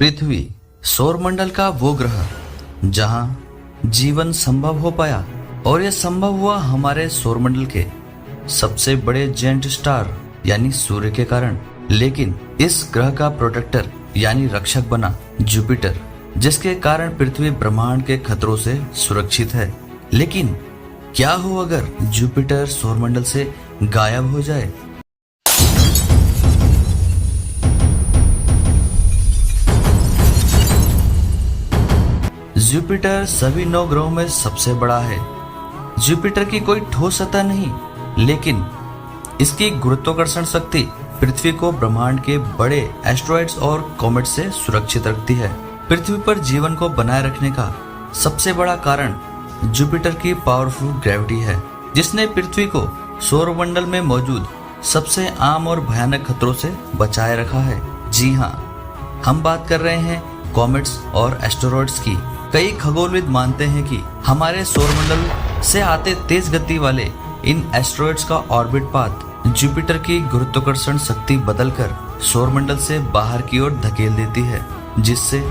पृथ्वी सौरमंडल का वो ग्रह जहां जीवन संभव हो पाया, और यह संभव हुआ हमारे सौरमंडल के सबसे बड़े जेंट स्टार यानी सूर्य के कारण। लेकिन इस ग्रह का प्रोटेक्टर यानी रक्षक बना जुपिटर, जिसके कारण पृथ्वी ब्रह्मांड के खतरों से सुरक्षित है। लेकिन क्या हो अगर जुपिटर सौरमंडल से गायब हो जाए? जुपिटर सभी 9 ग्रहों में सबसे बड़ा है। जुपिटर की कोई ठोस सतह नहीं, लेकिन इसकी गुरुत्वाकर्षण शक्ति पृथ्वी को ब्रह्मांड के बड़े एस्ट्रॉइड्स और कॉमेट से सुरक्षित रखती है। पृथ्वी पर जीवन को बनाए रखने का सबसे बड़ा कारण जुपिटर की पावरफुल ग्रेविटी है, जिसने पृथ्वी को सौरमंडल में मौजूद सबसे आम और भयानक खतरों से बचाए रखा है। जी हाँ, हम बात कर रहे हैं कॉमेट्स और एस्टेरॉइड्स की। कई खगोलविद मानते हैं कि हमारे सौरमंडल से आते तेज गति वाले इन एस्टेरॉइड्स का ऑर्बिट पाथ जुपिटर की गुरुत्वाकर्षण शक्ति बदलकर सौरमंडल से बाहर की ओर धकेल देती है, जिससे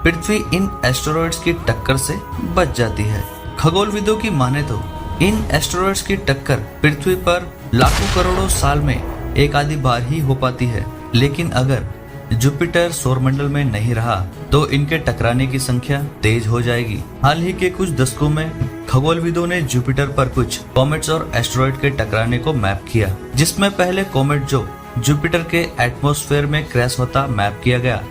पृथ्वी इन एस्टेरॉइड्स की टक्कर से बच जाती है। खगोलविदों की माने तो इन एस्टेरॉइड्स की टक्कर पृथ्वी पर लाखों करोड़ों साल में एक आधी बार ही हो पाती है। लेकिन अगर जुपिटर सौरमंडल में नहीं रहा तो इनके टकराने की संख्या तेज हो जाएगी। हाल ही के कुछ दशकों में खगोलविदों ने जुपिटर पर कुछ कॉमेट्स और एस्टेरॉइड के टकराने को मैप किया, जिसमें पहले कॉमेट जो जुपिटर के एटमॉस्फेयर में क्रैश होता मैप किया गया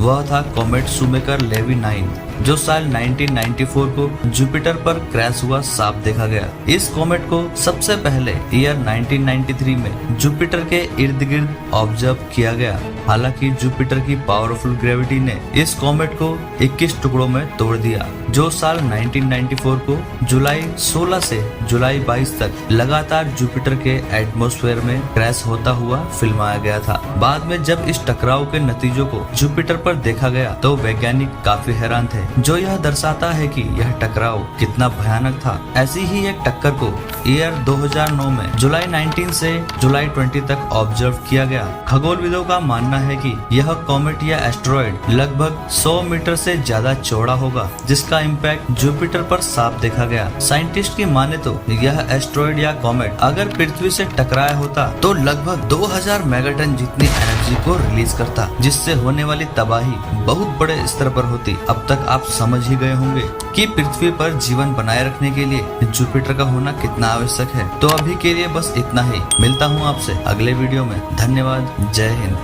वह था कॉमेट शुमेकर-लेवी 9, जो साल 1994 को जुपिटर पर क्रैश हुआ साफ देखा गया। इस कॉमेट को सबसे पहले ईयर 1993 में जुपिटर के इर्द गिर्द ऑब्जर्व किया गया। हालांकि जुपिटर की पावरफुल ग्रेविटी ने इस कॉमेट को 21 टुकड़ों में तोड़ दिया, जो साल 1994 को जुलाई 16 से जुलाई 22 तक लगातार जुपिटर के एटमॉस्फेयर में क्रैश होता हुआ फिल्माया गया था। बाद में जब इस टकराव के नतीजों को जुपिटर पर देखा गया तो वैज्ञानिक काफी हैरान थे, जो यह दर्शाता है कि यह टकराव कितना भयानक था। ऐसी ही एक टक्कर को ईयर 2009 में जुलाई 19 से जुलाई 20 तक ऑब्जर्व किया गया। खगोलविदों का मानना है कि यह कॉमेट या एस्टेरॉइड लगभग 100 मीटर से ज्यादा चौड़ा होगा, जिसका इम्पैक्ट जुपिटर पर साफ देखा गया। साइंटिस्ट की माने तो यह एस्टेरॉइड या कॉमेट अगर पृथ्वी से टकराया होता तो लगभग 2000 मेगाटन जितनी एनर्जी को रिलीज करता, जिससे होने वाली तबाही बहुत बड़े स्तर पर होती। अब तक आप समझ ही गए होंगे कि पृथ्वी पर जीवन बनाए रखने के लिए जुपिटर का होना कितना आवश्यक है। तो अभी के लिए बस इतना ही। मिलता हूँ आपसे अगले वीडियो में। धन्यवाद। जय हिंद।